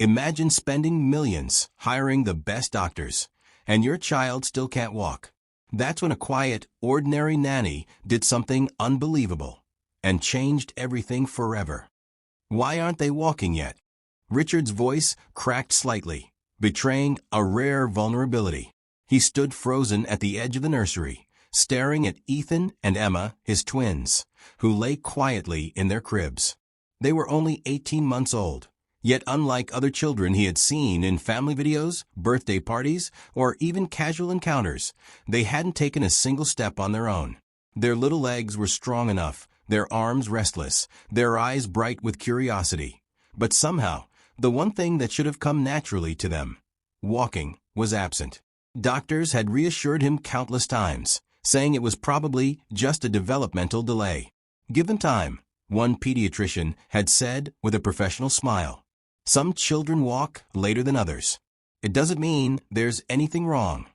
Imagine spending millions hiring the best doctors, and your child still can't walk. That's when a quiet, ordinary nanny did something unbelievable and changed everything forever. Why aren't they walking yet? Richard's voice cracked slightly, betraying a rare vulnerability. He stood frozen at the edge of the nursery, staring at Ethan and Emma, his twins, who lay quietly in their cribs. They were only 18 months old, yet unlike other children he had seen in family videos, birthday parties, or even casual encounters, they hadn't taken a single step on their own. Their little legs were strong enough, their arms restless, their eyes bright with curiosity. But somehow, the one thing that should have come naturally to them, walking, was absent. Doctors had reassured him countless times, saying it was probably just a developmental delay. Give them time, one pediatrician had said with a professional smile. Some children walk later than others. It doesn't mean there's anything wrong.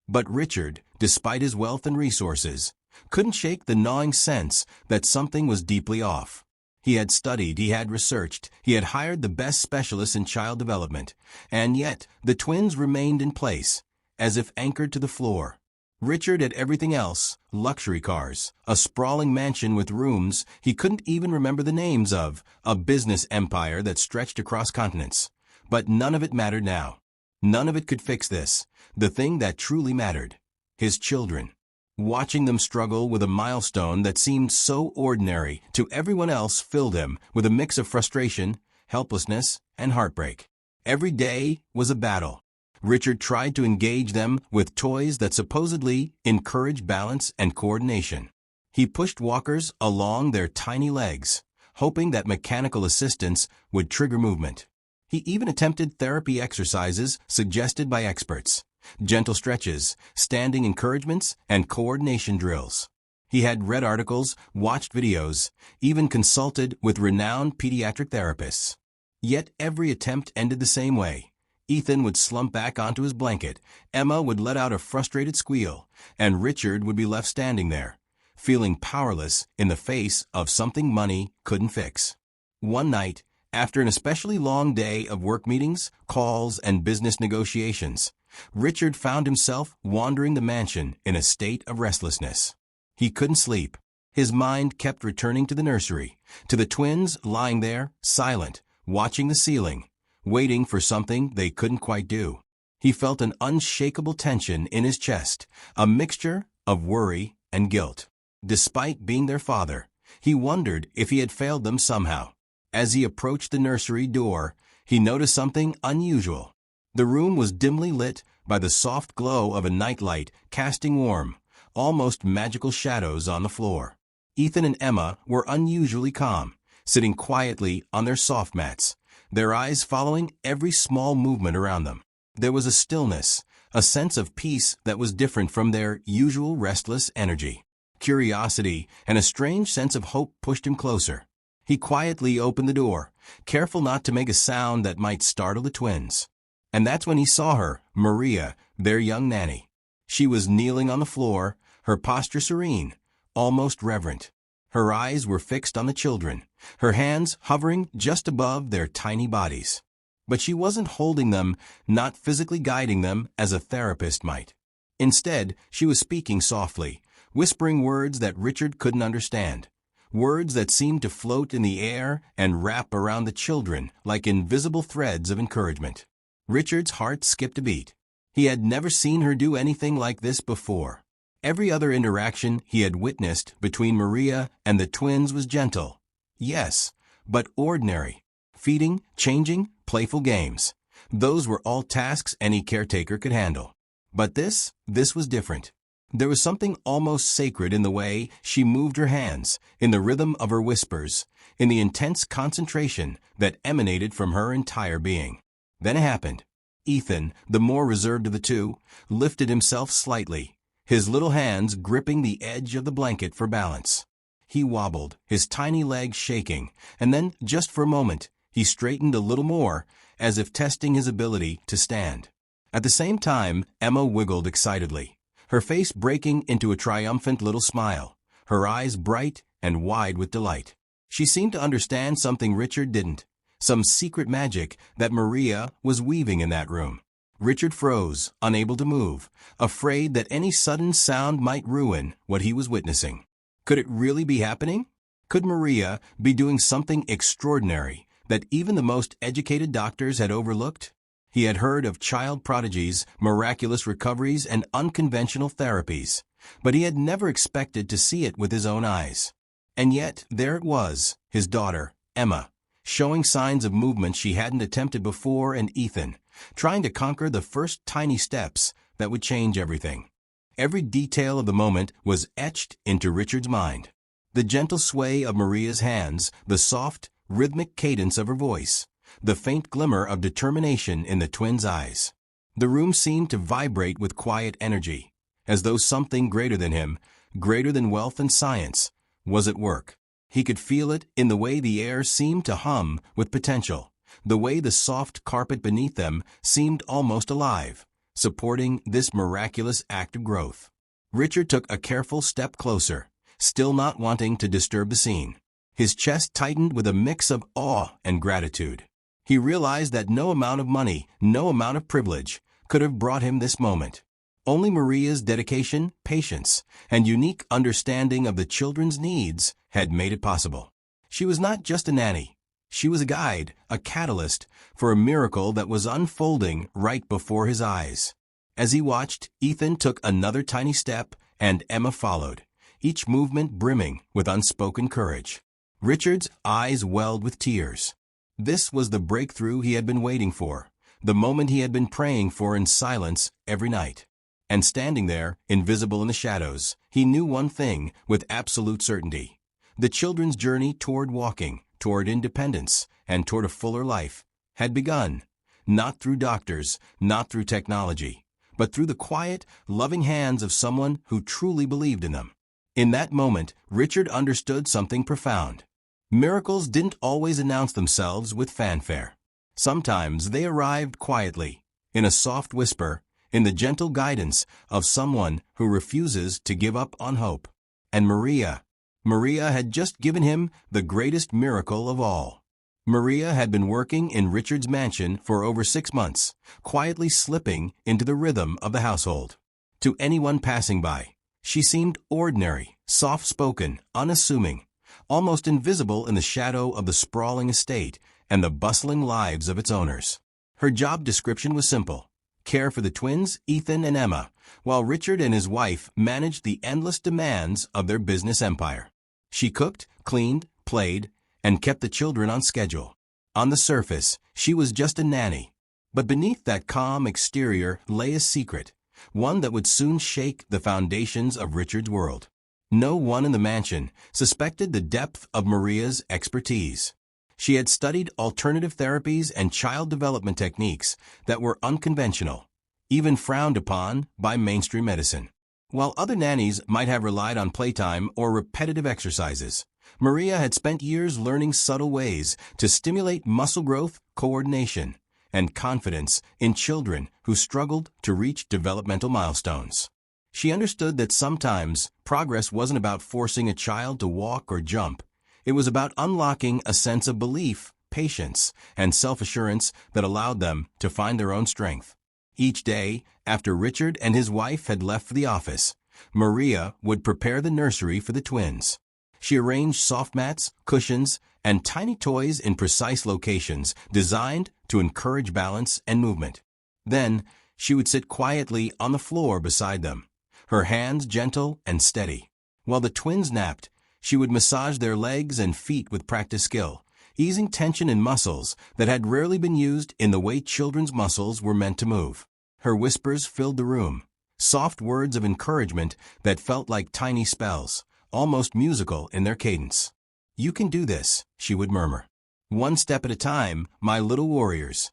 But Richard, despite his wealth and resources, couldn't shake the gnawing sense that something was deeply off. He had studied, he had researched, he had hired the best specialists in child development, and yet the twins remained in place, as if anchored to the floor. Richard had everything else, luxury cars, a sprawling mansion with rooms he couldn't even remember the names of, a business empire that stretched across continents. But none of it mattered now. None of it could fix this, the thing that truly mattered: his children. Watching them struggle with a milestone that seemed so ordinary to everyone else filled him with a mix of frustration, helplessness, and heartbreak. Every day was a battle. Richard tried to engage them with toys that supposedly encouraged balance and coordination. He pushed walkers along their tiny legs, hoping that mechanical assistance would trigger movement. He even attempted therapy exercises suggested by experts: gentle stretches, standing encouragements, and coordination drills. He had read articles, watched videos, even consulted with renowned pediatric therapists. Yet every attempt ended the same way. Ethan would slump back onto his blanket, Emma would let out a frustrated squeal, and Richard would be left standing there, feeling powerless in the face of something money couldn't fix. One night, after an especially long day of work meetings, calls, and business negotiations, Richard found himself wandering the mansion in a state of restlessness. He couldn't sleep. His mind kept returning to the nursery, to the twins lying there, silent, watching the ceiling, waiting for something they couldn't quite do. He felt an unshakable tension in his chest, a mixture of worry and guilt. Despite being their father, he wondered if he had failed them somehow. As he approached the nursery door, he noticed something unusual. The room was dimly lit by the soft glow of a nightlight, casting warm, almost magical shadows on the floor. Ethan and Emma were unusually calm, sitting quietly on their soft mats, their eyes following every small movement around them. There was a stillness, a sense of peace that was different from their usual restless energy. Curiosity and a strange sense of hope pushed him closer. He quietly opened the door, careful not to make a sound that might startle the twins. And that's when he saw her, Maria, their young nanny. She was kneeling on the floor, her posture serene, almost reverent. Her eyes were fixed on the children, her hands hovering just above their tiny bodies. But she wasn't holding them, not physically guiding them as a therapist might. Instead, she was speaking softly, whispering words that Richard couldn't understand. Words that seemed to float in the air and wrap around the children like invisible threads of encouragement. Richard's heart skipped a beat. He had never seen her do anything like this before. Every other interaction he had witnessed between Maria and the twins was gentle. Yes, but ordinary. Feeding, changing, playful games. Those were all tasks any caretaker could handle. But this was different. There was something almost sacred in the way she moved her hands, in the rhythm of her whispers, in the intense concentration that emanated from her entire being. Then it happened. Ethan, the more reserved of the two, lifted himself slightly, his little hands gripping the edge of the blanket for balance. He wobbled, his tiny legs shaking, and then, just for a moment, he straightened a little more, as if testing his ability to stand. At the same time, Emma wiggled excitedly, her face breaking into a triumphant little smile, her eyes bright and wide with delight. She seemed to understand something Richard didn't. some secret magic that Maria was weaving in that room. Richard froze, unable to move, afraid that any sudden sound might ruin what he was witnessing. Could it really be happening? Could Maria be doing something extraordinary that even the most educated doctors had overlooked? He had heard of child prodigies, miraculous recoveries, and unconventional therapies, but he had never expected to see it with his own eyes. And yet, there it was, his daughter, Emma, showing signs of movement she hadn't attempted before, and Ethan, trying to conquer the first tiny steps that would change everything. Every detail of the moment was etched into Richard's mind. The gentle sway of Maria's hands, the soft, rhythmic cadence of her voice, the faint glimmer of determination in the twins' eyes. The room seemed to vibrate with quiet energy, as though something greater than him, greater than wealth and science, was at work. He could feel it in the way the air seemed to hum with potential, the way the soft carpet beneath them seemed almost alive, supporting this miraculous act of growth. Richard took a careful step closer, still not wanting to disturb the scene. His chest tightened with a mix of awe and gratitude. He realized that no amount of money, no amount of privilege, could have brought him this moment. Only Maria's dedication, patience, and unique understanding of the children's needs had made it possible. She was not just a nanny. She was a guide, a catalyst for a miracle that was unfolding right before his eyes. As he watched, Ethan took another tiny step, and Emma followed, each movement brimming with unspoken courage. Richard's eyes welled with tears. This was the breakthrough he had been waiting for, the moment he had been praying for in silence every night. And standing there, invisible in the shadows, he knew one thing with absolute certainty. The children's journey toward walking, toward independence, and toward a fuller life had begun, not through doctors, not through technology, but through the quiet, loving hands of someone who truly believed in them. In that moment, Richard understood something profound. Miracles didn't always announce themselves with fanfare. Sometimes they arrived quietly, in a soft whisper, in the gentle guidance of someone who refuses to give up on hope. And Maria had just given him the greatest miracle of all. Maria had been working in Richard's mansion for over 6 months, quietly slipping into the rhythm of the household. To anyone passing by, she seemed ordinary, soft-spoken, unassuming, almost invisible in the shadow of the sprawling estate and the bustling lives of its owners. Her job description was simple: care for the twins, Ethan and Emma, while Richard and his wife managed the endless demands of their business empire. She cooked, cleaned, played, and kept the children on schedule. On the surface, she was just a nanny, but beneath that calm exterior lay a secret, one that would soon shake the foundations of Richard's world. No one in the mansion suspected the depth of Maria's expertise. She had studied alternative therapies and child development techniques that were unconventional, even frowned upon by mainstream medicine. While other nannies might have relied on playtime or repetitive exercises, Maria had spent years learning subtle ways to stimulate muscle growth, coordination, and confidence in children who struggled to reach developmental milestones. She understood that sometimes progress wasn't about forcing a child to walk or jump. It was about unlocking a sense of belief, patience, and self-assurance that allowed them to find their own strength. Each day, after Richard and his wife had left for the office, Maria would prepare the nursery for the twins. She arranged soft mats, cushions, and tiny toys in precise locations designed to encourage balance and movement. Then, she would sit quietly on the floor beside them, her hands gentle and steady. While the twins napped, she would massage their legs and feet with practiced skill, easing tension in muscles that had rarely been used in the way children's muscles were meant to move. Her whispers filled the room, soft words of encouragement that felt like tiny spells, almost musical in their cadence. "You can do this," she would murmur. "One step at a time, my little warriors."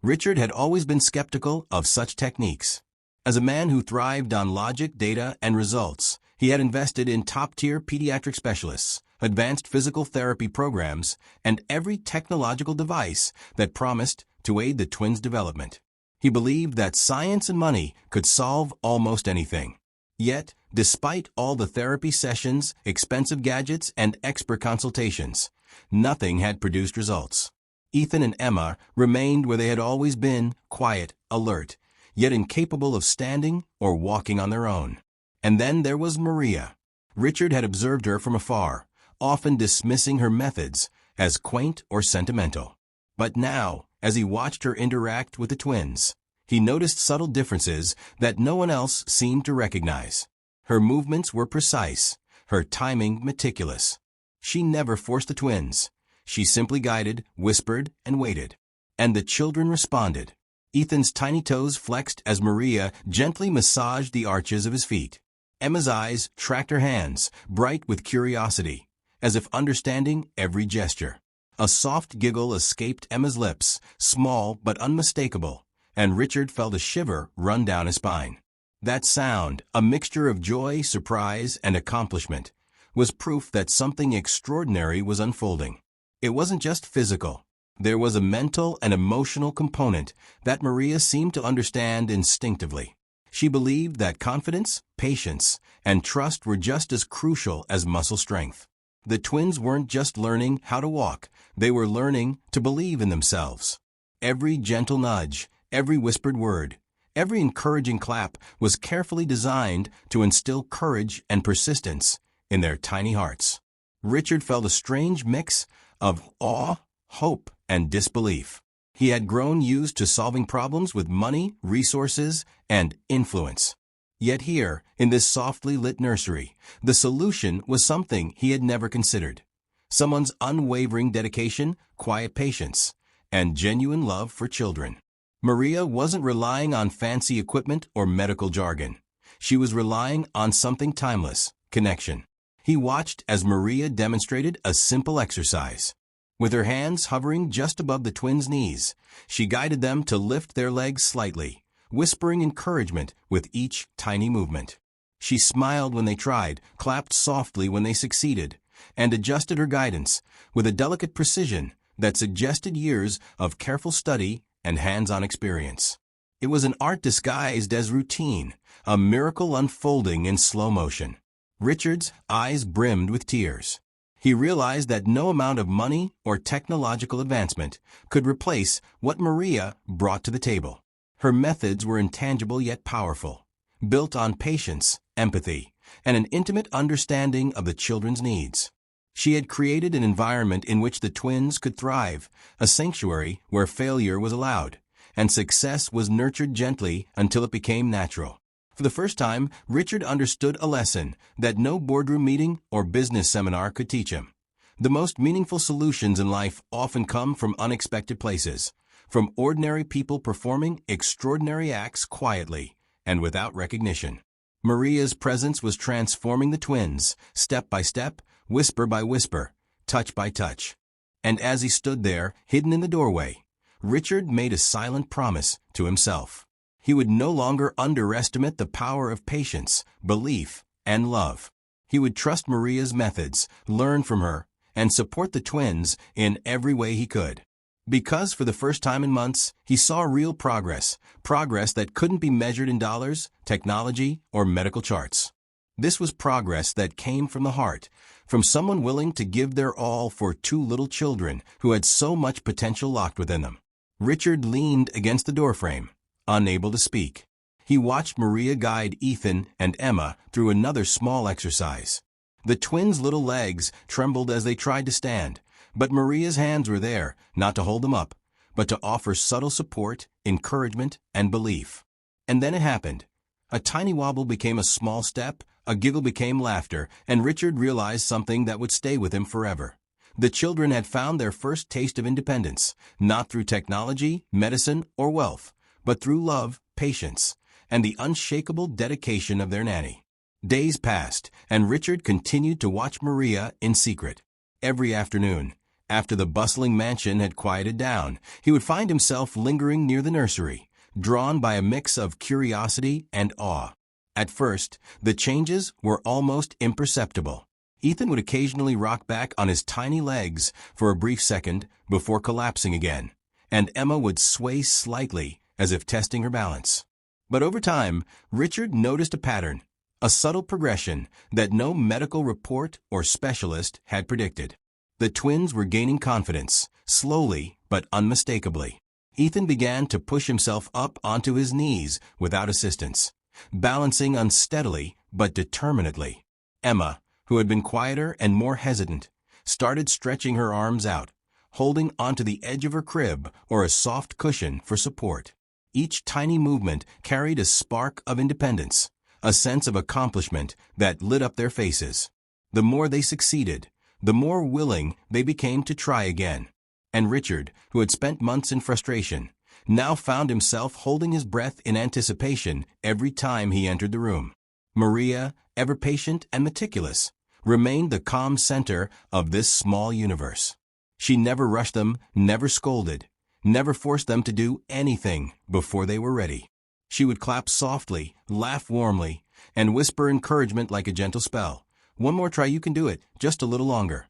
Richard had always been skeptical of such techniques. As a man who thrived on logic, data, and results, he had invested in top-tier pediatric specialists, advanced physical therapy programs, and every technological device that promised to aid the twins' development. He believed that science and money could solve almost anything. Yet, despite all the therapy sessions, expensive gadgets, and expert consultations, nothing had produced results. Ethan and Emma remained where they had always been, quiet, alert, yet incapable of standing or walking on their own. And then there was Maria. Richard had observed her from afar, often dismissing her methods as quaint or sentimental. But now, as he watched her interact with the twins, he noticed subtle differences that no one else seemed to recognize. Her movements were precise, her timing meticulous. She never forced the twins. She simply guided, whispered, and waited. And the children responded. Ethan's tiny toes flexed as Maria gently massaged the arches of his feet. Emma's eyes tracked her hands, bright with curiosity, as if understanding every gesture. A soft giggle escaped Emma's lips, small but unmistakable, and Richard felt a shiver run down his spine. That sound, a mixture of joy, surprise, and accomplishment, was proof that something extraordinary was unfolding. It wasn't just physical. There was a mental and emotional component that Maria seemed to understand instinctively. She believed that confidence, patience, and trust were just as crucial as muscle strength. The twins weren't just learning how to walk, they were learning to believe in themselves. Every gentle nudge, every whispered word, every encouraging clap was carefully designed to instill courage and persistence in their tiny hearts. Richard felt a strange mix of awe, hope, and disbelief. He had grown used to solving problems with money, resources, and influence. Yet here, in this softly lit nursery, the solution was something he had never considered. Someone's unwavering dedication, quiet patience, and genuine love for children. Maria wasn't relying on fancy equipment or medical jargon. She was relying on something timeless, connection. He watched as Maria demonstrated a simple exercise. With her hands hovering just above the twins' knees, she guided them to lift their legs slightly, whispering encouragement with each tiny movement. She smiled when they tried, clapped softly when they succeeded, and adjusted her guidance with a delicate precision that suggested years of careful study and hands-on experience. It was an art disguised as routine, a miracle unfolding in slow motion. Richard's eyes brimmed with tears. He realized that no amount of money or technological advancement could replace what Maria brought to the table. Her methods were intangible yet powerful, built on patience, empathy, and an intimate understanding of the children's needs. She had created an environment in which the twins could thrive, a sanctuary where failure was allowed, and success was nurtured gently until it became natural. For the first time, Richard understood a lesson that no boardroom meeting or business seminar could teach him. The most meaningful solutions in life often come from unexpected places, from ordinary people performing extraordinary acts quietly and without recognition. Maria's presence was transforming the twins, step by step, whisper by whisper, touch by touch. And as he stood there, hidden in the doorway, Richard made a silent promise to himself. He would no longer underestimate the power of patience, belief, and love. He would trust Maria's methods, learn from her, and support the twins in every way he could. Because for the first time in months, he saw real progress that couldn't be measured in dollars, technology, or medical charts. This was progress that came from the heart, from someone willing to give their all for two little children who had so much potential locked within them. Richard leaned against the doorframe, unable to speak. He watched Maria guide Ethan and Emma through another small exercise. The twins' little legs trembled as they tried to stand, but Maria's hands were there, not to hold them up, but to offer subtle support, encouragement, and belief. And then it happened. A tiny wobble became a small step, a giggle became laughter, and Richard realized something that would stay with him forever. The children had found their first taste of independence, not through technology, medicine, or wealth, but through love, patience, and the unshakable dedication of their nanny. Days passed, and Richard continued to watch Maria in secret. Every afternoon, after the bustling mansion had quieted down, he would find himself lingering near the nursery, drawn by a mix of curiosity and awe. At first, the changes were almost imperceptible. Ethan would occasionally rock back on his tiny legs for a brief second before collapsing again, and Emma would sway slightly as if testing her balance. But over time, Richard noticed a pattern, a subtle progression that no medical report or specialist had predicted. The twins were gaining confidence, slowly but unmistakably. Ethan began to push himself up onto his knees without assistance, balancing unsteadily but determinedly. Emma, who had been quieter and more hesitant, started stretching her arms out, holding onto the edge of her crib or a soft cushion for support. Each tiny movement carried a spark of independence, a sense of accomplishment that lit up their faces. The more they succeeded, the more willing they became to try again. And Richard, who had spent months in frustration, now found himself holding his breath in anticipation every time he entered the room. Maria, ever patient and meticulous, remained the calm center of this small universe. She never rushed them, never scolded, never forced them to do anything before they were ready. She would clap softly, laugh warmly, and whisper encouragement like a gentle spell. "One more try, you can do it, just a little longer."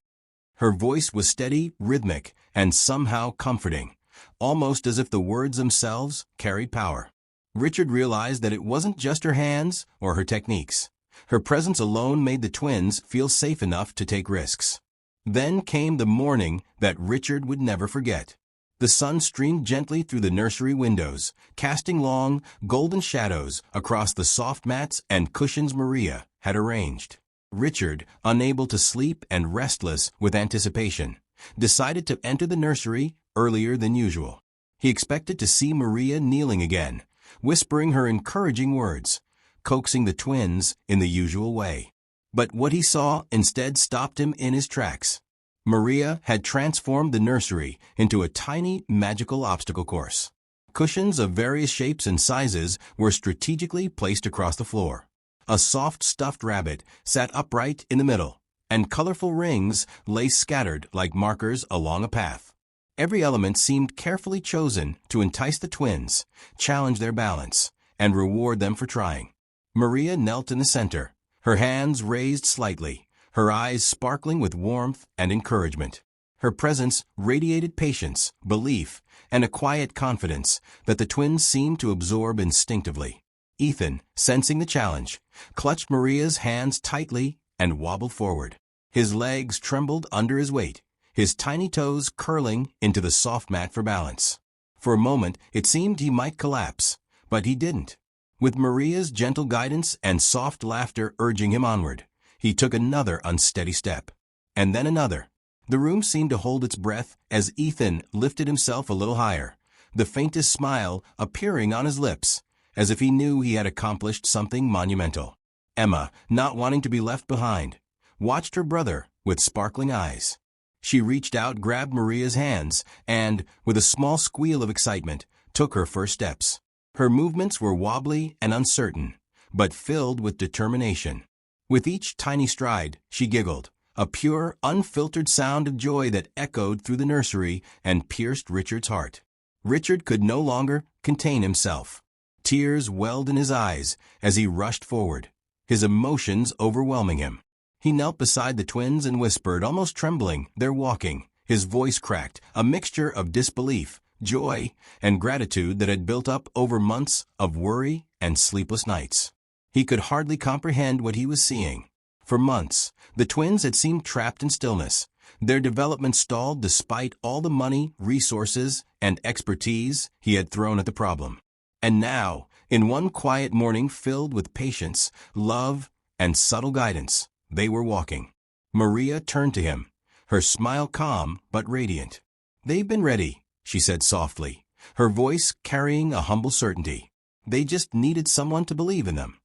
Her voice was steady, rhythmic, and somehow comforting, almost as if the words themselves carried power. Richard realized that it wasn't just her hands or her techniques. Her presence alone made the twins feel safe enough to take risks. Then came the morning that Richard would never forget. The sun streamed gently through the nursery windows, casting long, golden shadows across the soft mats and cushions Maria had arranged. Richard, unable to sleep and restless with anticipation, decided to enter the nursery earlier than usual. He expected to see Maria kneeling again, whispering her encouraging words, coaxing the twins in the usual way. But what he saw instead stopped him in his tracks. Maria had transformed the nursery into a tiny, magical obstacle course. Cushions of various shapes and sizes were strategically placed across the floor. A soft stuffed rabbit sat upright in the middle, and colorful rings lay scattered like markers along a path. Every element seemed carefully chosen to entice the twins, challenge their balance, and reward them for trying. Maria knelt in the center, her hands raised slightly, her eyes sparkling with warmth and encouragement. Her presence radiated patience, belief, and a quiet confidence that the twins seemed to absorb instinctively. Ethan, sensing the challenge, clutched Maria's hands tightly and wobbled forward. His legs trembled under his weight, his tiny toes curling into the soft mat for balance. For a moment, it seemed he might collapse, but he didn't. With Maria's gentle guidance and soft laughter urging him onward, he took another unsteady step, and then another. The room seemed to hold its breath as Ethan lifted himself a little higher, the faintest smile appearing on his lips, as if he knew he had accomplished something monumental. Emma, not wanting to be left behind, watched her brother with sparkling eyes. She reached out, grabbed Maria's hands, and, with a small squeal of excitement, took her first steps. Her movements were wobbly and uncertain, but filled with determination. With each tiny stride, she giggled, a pure, unfiltered sound of joy that echoed through the nursery and pierced Richard's heart. Richard could no longer contain himself. Tears welled in his eyes as he rushed forward, his emotions overwhelming him. He knelt beside the twins and whispered, almost trembling, "They're walking." His voice cracked, a mixture of disbelief, joy, and gratitude that had built up over months of worry and sleepless nights. He could hardly comprehend what he was seeing. For months, the twins had seemed trapped in stillness, their development stalled despite all the money, resources, and expertise he had thrown at the problem. And now, in one quiet morning filled with patience, love, and subtle guidance, they were walking. Maria turned to him, her smile calm but radiant. "They've been ready," she said softly, her voice carrying a humble certainty. "They just needed someone to believe in them."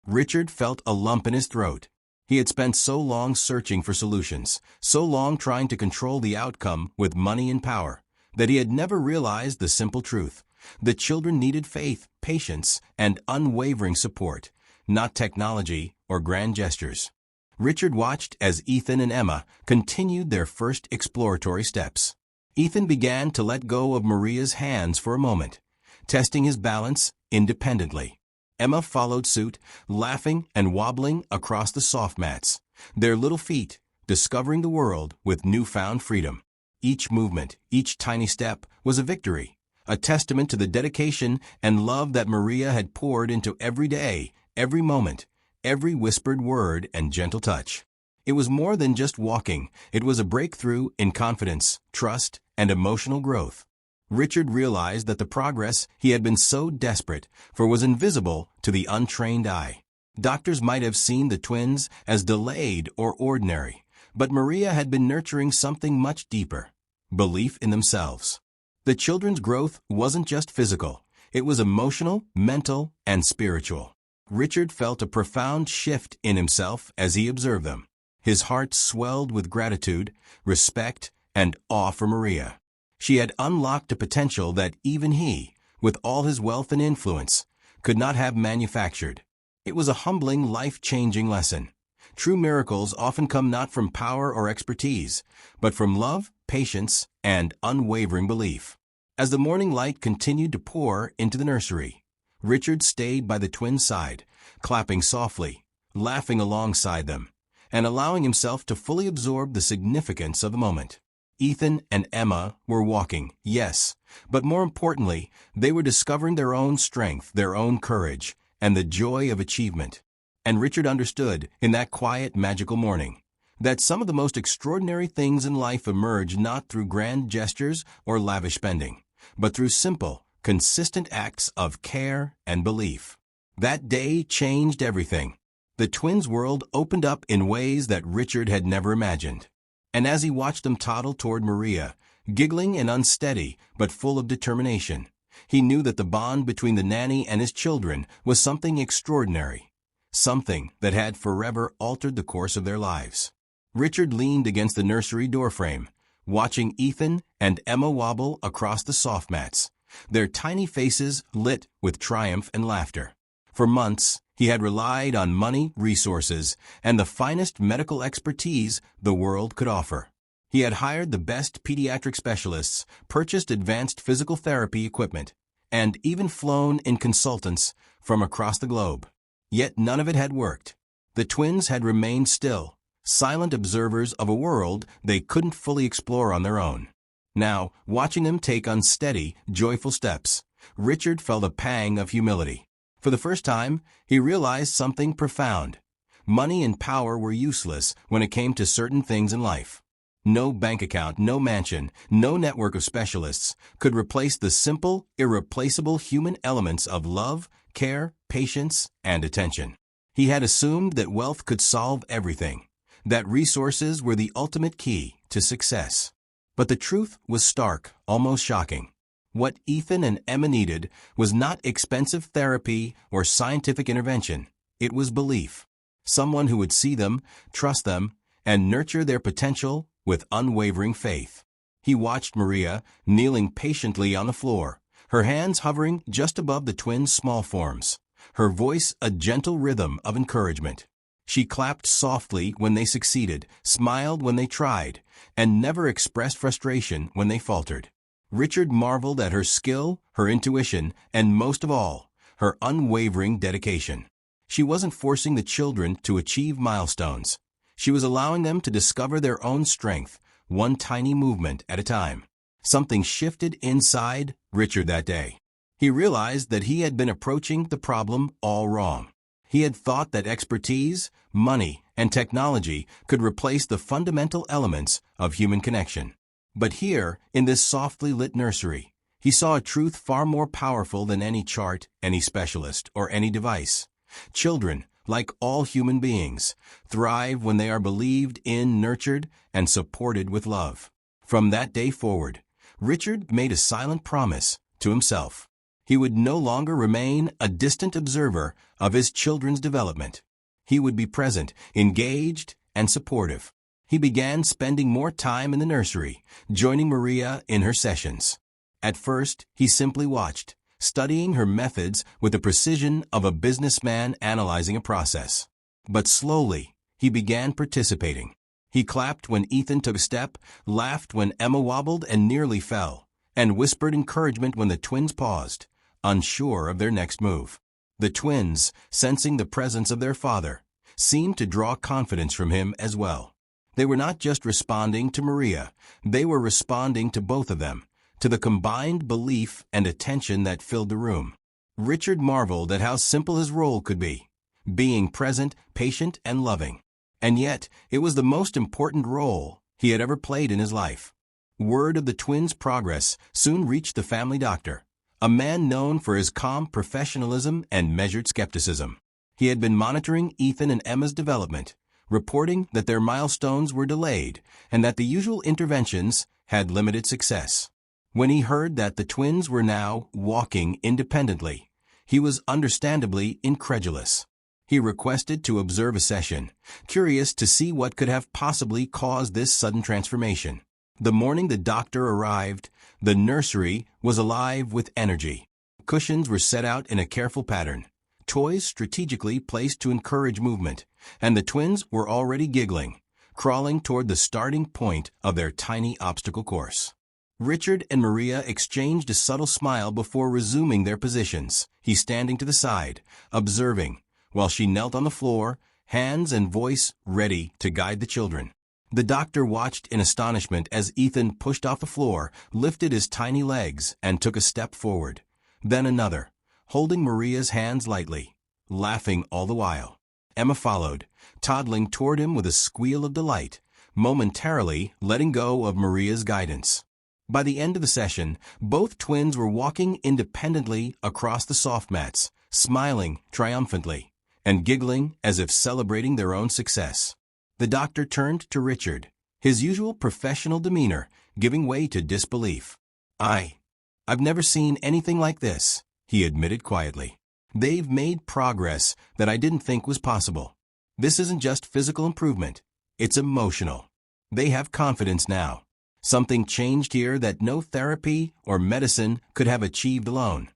Richard felt a lump in his throat. He had spent so long searching for solutions, so long trying to control the outcome with money and power, that he had never realized the simple truth. The children needed faith, patience, and unwavering support, not technology or grand gestures. Richard watched as Ethan and Emma continued their first exploratory steps. Ethan began to let go of Maria's hands for a moment, testing his balance independently. Emma followed suit, laughing and wobbling across the soft mats, their little feet discovering the world with newfound freedom. Each movement, each tiny step was a victory, a testament to the dedication and love that Maria had poured into every day, every moment, every whispered word and gentle touch. It was more than just walking. It was a breakthrough in confidence, trust, and emotional growth. Richard realized that the progress he had been so desperate for was invisible to the untrained eye. Doctors might have seen the twins as delayed or ordinary, but Maria had been nurturing something much deeper: belief in themselves. The children's growth wasn't just physical. It was emotional, mental, and spiritual. Richard felt a profound shift in himself as he observed them. His heart swelled with gratitude, respect, and awe for Maria. She had unlocked a potential that even he, with all his wealth and influence, could not have manufactured. It was a humbling, life-changing lesson. True miracles often come not from power or expertise, but from love, patience, and unwavering belief. As the morning light continued to pour into the nursery, Richard stayed by the twins' side, clapping softly, laughing alongside them, and allowing himself to fully absorb the significance of the moment. Ethan and Emma were walking, yes, but more importantly, they were discovering their own strength, their own courage, and the joy of achievement. And Richard understood, in that quiet, magical morning, that some of the most extraordinary things in life emerge not through grand gestures or lavish spending, but through simple, consistent acts of care and belief. That day changed everything. The twins' world opened up in ways that Richard had never imagined. And as he watched them toddle toward Maria, giggling and unsteady but full of determination, he knew that the bond between the nanny and his children was something extraordinary, something that had forever altered the course of their lives. Richard leaned against the nursery doorframe, watching Ethan and Emma wobble across the soft mats, their tiny faces lit with triumph and laughter. For months, he had relied on money, resources, and the finest medical expertise the world could offer. He had hired the best pediatric specialists, purchased advanced physical therapy equipment, and even flown in consultants from across the globe. Yet none of it had worked. The twins had remained still, silent observers of a world they couldn't fully explore on their own. Now, watching them take unsteady, joyful steps, Richard felt a pang of humility. For the first time, he realized something profound. Money and power were useless when it came to certain things in life. No bank account, no mansion, no network of specialists could replace the simple, irreplaceable human elements of love, care, patience, and attention. He had assumed that wealth could solve everything, that resources were the ultimate key to success. But the truth was stark, almost shocking. What Ethan and Emma needed was not expensive therapy or scientific intervention. It was belief. Someone who would see them, trust them, and nurture their potential with unwavering faith. He watched Maria, kneeling patiently on the floor, her hands hovering just above the twins' small forms, her voice a gentle rhythm of encouragement. She clapped softly when they succeeded, smiled when they tried, and never expressed frustration when they faltered. Richard marveled at her skill, her intuition, and most of all, her unwavering dedication. She wasn't forcing the children to achieve milestones. She was allowing them to discover their own strength, one tiny movement at a time. Something shifted inside Richard that day. He realized that he had been approaching the problem all wrong. He had thought that expertise, money, and technology could replace the fundamental elements of human connection. But here, in this softly lit nursery, he saw a truth far more powerful than any chart, any specialist, or any device. Children, like all human beings, thrive when they are believed in, nurtured, and supported with love. From that day forward, Richard made a silent promise to himself. He would no longer remain a distant observer of his children's development. He would be present, engaged, and supportive. He began spending more time in the nursery, joining Maria in her sessions. At first, he simply watched, studying her methods with the precision of a businessman analyzing a process. But slowly, he began participating. He clapped when Ethan took a step, laughed when Emma wobbled and nearly fell, and whispered encouragement when the twins paused, unsure of their next move. The twins, sensing the presence of their father, seemed to draw confidence from him as well. They were not just responding to Maria, they were responding to both of them, to the combined belief and attention that filled the room. Richard marveled at how simple his role could be, being present, patient, and loving. And yet, it was the most important role he had ever played in his life. Word of the twins' progress soon reached the family doctor, a man known for his calm professionalism and measured skepticism. He had been monitoring Ethan and Emma's development, reporting that their milestones were delayed and that the usual interventions had limited success. When he heard that the twins were now walking independently, he was understandably incredulous. He requested to observe a session, curious to see what could have possibly caused this sudden transformation. The morning the doctor arrived, the nursery was alive with energy. Cushions were set out in a careful pattern, toys strategically placed to encourage movement, and the twins were already giggling, crawling toward the starting point of their tiny obstacle course. Richard and Maria exchanged a subtle smile before resuming their positions, he standing to the side, observing, while she knelt on the floor, hands and voice ready to guide the children. The doctor watched in astonishment as Ethan pushed off the floor, lifted his tiny legs, and took a step forward. Then another, holding Maria's hands lightly, laughing all the while. Emma followed, toddling toward him with a squeal of delight, momentarily letting go of Maria's guidance. By the end of the session, both twins were walking independently across the soft mats, smiling triumphantly, and giggling as if celebrating their own success. The doctor turned to Richard, his usual professional demeanor giving way to disbelief. I've never seen anything like this, he admitted quietly. They've made progress that I didn't think was possible. This isn't just physical improvement, it's emotional. They have confidence now. Something changed here that no therapy or medicine could have achieved alone.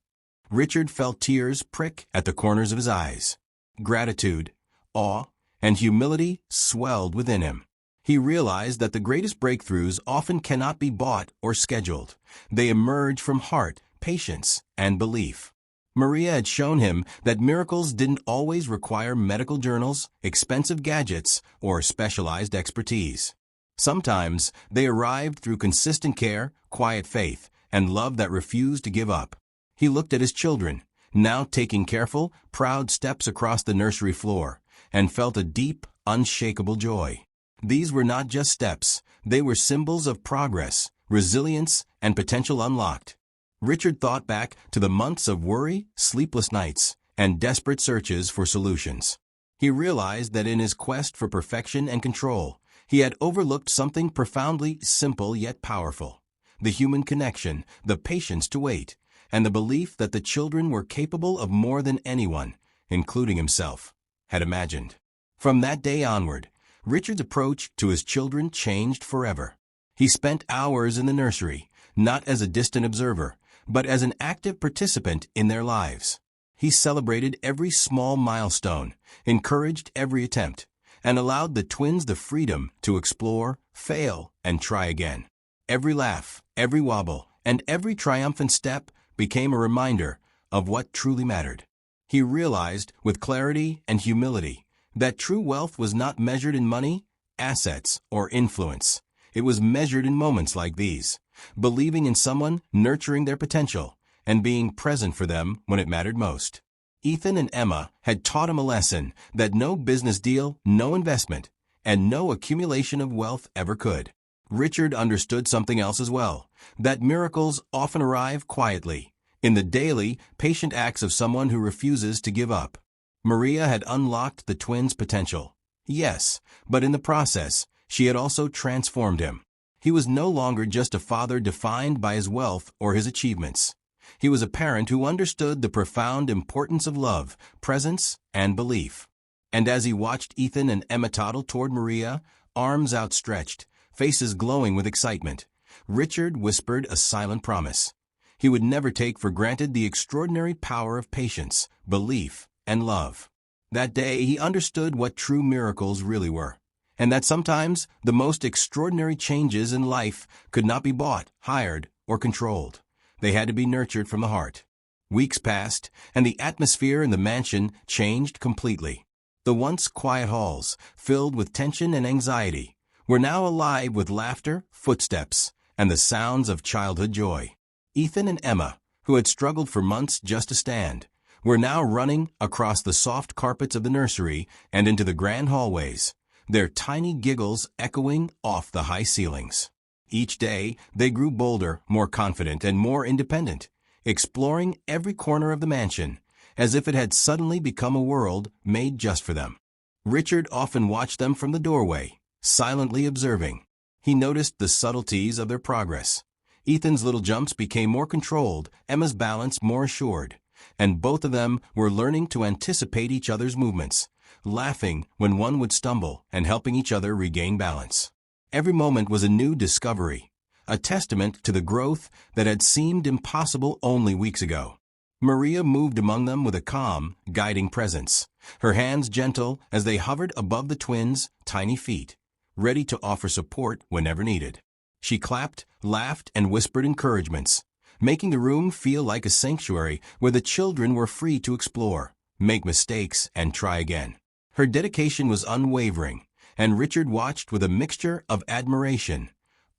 Richard felt tears prick at the corners of his eyes. Gratitude, awe, and humility swelled within him. He realized that the greatest breakthroughs often cannot be bought or scheduled. They emerge from heart, patience, and belief. Maria had shown him that miracles didn't always require medical journals, expensive gadgets, or specialized expertise. Sometimes they arrived through consistent care, quiet faith, and love that refused to give up. He looked at his children, now taking careful, proud steps across the nursery floor, and felt a deep, unshakable joy. These were not just steps, they were symbols of progress, resilience, and potential unlocked. Richard thought back to the months of worry, sleepless nights, and desperate searches for solutions. He realized that in his quest for perfection and control, he had overlooked something profoundly simple yet powerful: the human connection, the patience to wait, and the belief that the children were capable of more than anyone, including himself, had imagined. From that day onward, Richard's approach to his children changed forever. He spent hours in the nursery, not as a distant observer, but as an active participant in their lives. He celebrated every small milestone, encouraged every attempt, and allowed the twins the freedom to explore, fail, and try again. Every laugh, every wobble, and every triumphant step became a reminder of what truly mattered. He realized, with clarity and humility, that true wealth was not measured in money, assets, or influence. It was measured in moments like these, believing in someone, nurturing their potential, and being present for them when it mattered most. Ethan and Emma had taught him a lesson that no business deal, no investment, and no accumulation of wealth ever could. Richard understood something else as well, that miracles often arrive quietly, in the daily, patient acts of someone who refuses to give up. Maria had unlocked the twins' potential. Yes, but in the process, she had also transformed him. He was no longer just a father defined by his wealth or his achievements. He was a parent who understood the profound importance of love, presence, and belief. And as he watched Ethan and Emma toddle toward Maria, arms outstretched, faces glowing with excitement, Richard whispered a silent promise. He would never take for granted the extraordinary power of patience, belief, and love. That day he understood what true miracles really were, and that sometimes the most extraordinary changes in life could not be bought, hired, or controlled. They had to be nurtured from the heart. Weeks passed, and the atmosphere in the mansion changed completely. The once quiet halls, filled with tension and anxiety, were now alive with laughter, footsteps, and the sounds of childhood joy. Ethan and Emma, who had struggled for months just to stand, were now running across the soft carpets of the nursery and into the grand hallways, their tiny giggles echoing off the high ceilings. Each day, they grew bolder, more confident, and more independent, exploring every corner of the mansion, as if it had suddenly become a world made just for them. Richard often watched them from the doorway, silently observing. He noticed the subtleties of their progress. Ethan's little jumps became more controlled, Emma's balance more assured, and both of them were learning to anticipate each other's movements, laughing when one would stumble and helping each other regain balance. Every moment was a new discovery, a testament to the growth that had seemed impossible only weeks ago. Maria moved among them with a calm, guiding presence, her hands gentle as they hovered above the twins' tiny feet, ready to offer support whenever needed. She clapped, laughed, and whispered encouragements, making the room feel like a sanctuary where the children were free to explore, make mistakes, and try again. Her dedication was unwavering, and Richard watched with a mixture of admiration,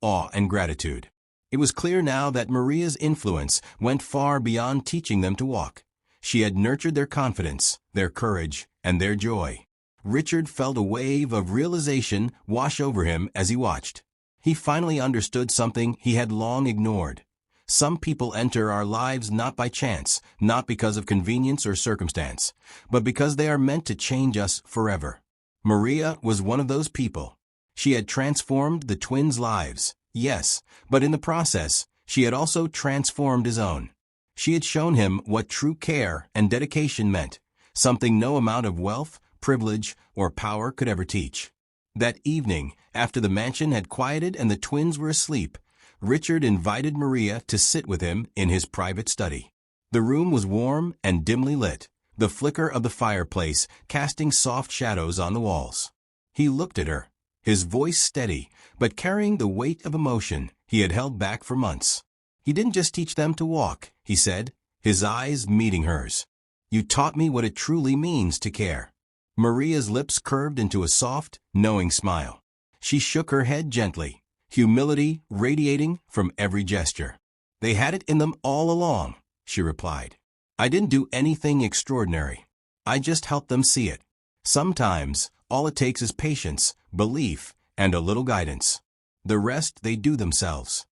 awe, and gratitude. It was clear now that Maria's influence went far beyond teaching them to walk. She had nurtured their confidence, their courage, and their joy. Richard felt a wave of realization wash over him as he watched. He finally understood something he had long ignored. Some people enter our lives not by chance, not because of convenience or circumstance, but because they are meant to change us forever. Maria was one of those people. She had transformed the twins' lives, yes, but in the process, she had also transformed his own. She had shown him what true care and dedication meant, something no amount of wealth, privilege, or power could ever teach. That evening, after the mansion had quieted and the twins were asleep, Richard invited Maria to sit with him in his private study. The room was warm and dimly lit, the flicker of the fireplace casting soft shadows on the walls. He looked at her, his voice steady, but carrying the weight of emotion he had held back for months. "You didn't just teach them to walk," he said, his eyes meeting hers. "You taught me what it truly means to care." Maria's lips curved into a soft, knowing smile. She shook her head gently, humility radiating from every gesture. "They had it in them all along," she replied. "I didn't do anything extraordinary. I just helped them see it. Sometimes, all it takes is patience, belief, and a little guidance. The rest they do themselves."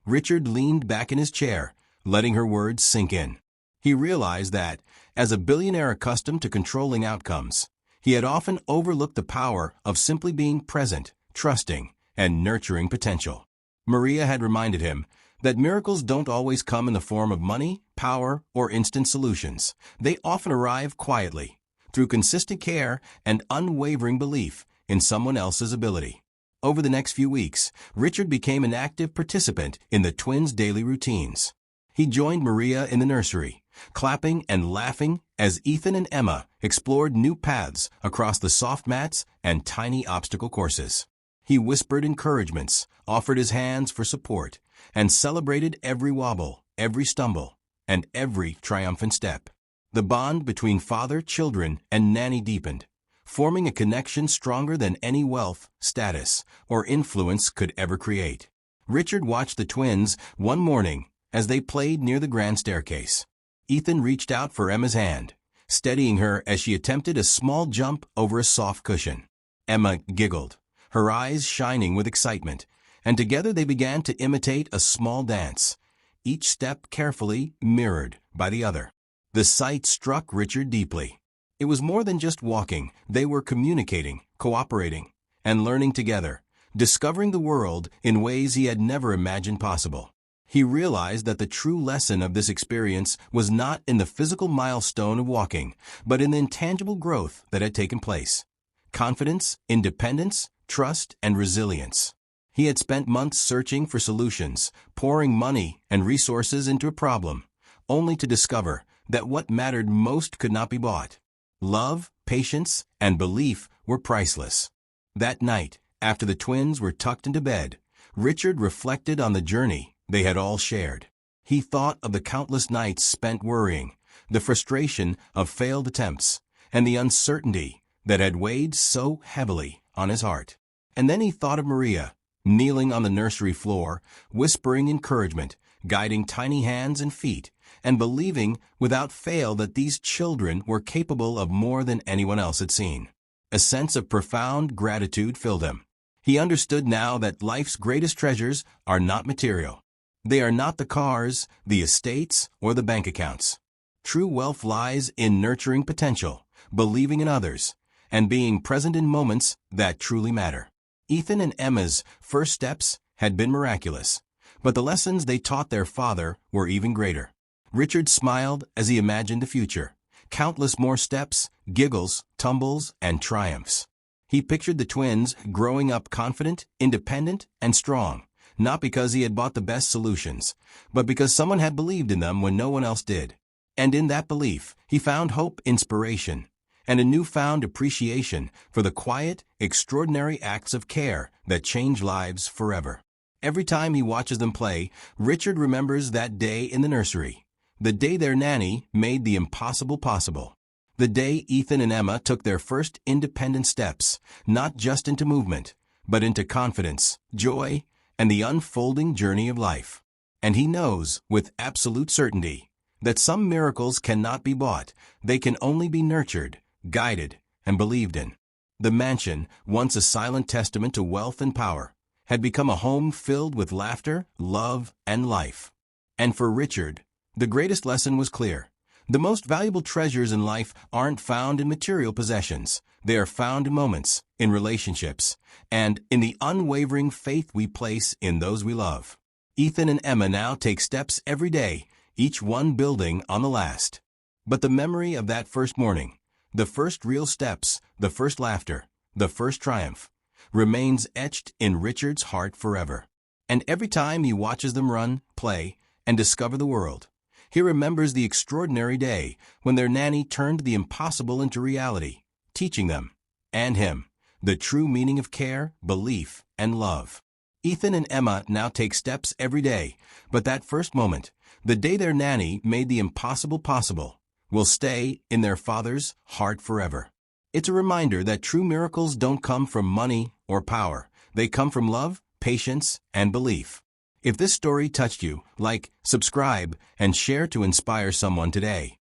Richard leaned back in his chair, letting her words sink in. He realized that, as a billionaire accustomed to controlling outcomes, he had often overlooked the power of simply being present, trusting, and nurturing potential. Maria had reminded him that miracles don't always come in the form of money, power, or instant solutions. They often arrive quietly, through consistent care and unwavering belief in someone else's ability. Over the next few weeks, Richard became an active participant in the twins' daily routines. He joined Maria in the nursery, clapping and laughing as Ethan and Emma explored new paths across the soft mats and tiny obstacle courses. He whispered encouragements, offered his hands for support, and celebrated every wobble, every stumble, and every triumphant step. The bond between father, children, and Nanny deepened, forming a connection stronger than any wealth, status, or influence could ever create. Richard watched the twins one morning as they played near the grand staircase. Ethan reached out for Emma's hand, steadying her as she attempted a small jump over a soft cushion. Emma giggled, her eyes shining with excitement, and together they began to imitate a small dance, each step carefully mirrored by the other. The sight struck Richard deeply. It was more than just walking. They were communicating, cooperating, and learning together, discovering the world in ways he had never imagined possible. He realized that the true lesson of this experience was not in the physical milestone of walking, but in the intangible growth that had taken place. Confidence, independence, trust, and resilience. He had spent months searching for solutions, pouring money and resources into a problem, only to discover that what mattered most could not be bought. Love, patience, and belief were priceless. That night, after the twins were tucked into bed, Richard reflected on the journey they had all shared. He thought of the countless nights spent worrying, the frustration of failed attempts, and the uncertainty that had weighed so heavily on his heart. And then he thought of Maria, kneeling on the nursery floor, whispering encouragement, guiding tiny hands and feet, and believing without fail that these children were capable of more than anyone else had seen. a sense of profound gratitude filled him. He understood now that life's greatest treasures are not material. They are not the cars, the estates, or the bank accounts. True wealth lies in nurturing potential, believing in others, and being present in moments that truly matter. Ethan and Emma's first steps had been miraculous, but the lessons they taught their father were even greater. Richard smiled as he imagined the future. Countless more steps, giggles, tumbles, and triumphs. He pictured the twins growing up confident, independent, and strong, not because he had bought the best solutions, but because someone had believed in them when no one else did. And in that belief, he found hope, inspiration, and a newfound appreciation for the quiet, extraordinary acts of care that change lives forever. Every time he watches them play, Richard remembers that day in the nursery, the day their nanny made the impossible possible. The day Ethan and Emma took their first independent steps, not just into movement, but into confidence, joy, and the unfolding journey of life. And he knows, with absolute certainty, that some miracles cannot be bought, they can only be nurtured, guided, and believed in. The mansion, once a silent testament to wealth and power, had become a home filled with laughter, love, and life. And for Richard, the greatest lesson was clear. The most valuable treasures in life aren't found in material possessions. They are found in moments, in relationships, and in the unwavering faith we place in those we love. Ethan and Emma now take steps every day, each one building on the last. But the memory of that first morning, the first real steps, the first laughter, the first triumph, remains etched in Richard's heart forever. And every time he watches them run, play, and discover the world, he remembers the extraordinary day when their nanny turned the impossible into reality, teaching them, and him, the true meaning of care, belief, and love. Ethan and Emma now take steps every day, but that first moment, the day their nanny made the impossible possible, will stay in their father's heart forever. It's a reminder that true miracles don't come from money or power. They come from love, patience, and belief. If this story touched you, like, subscribe, and share to inspire someone today.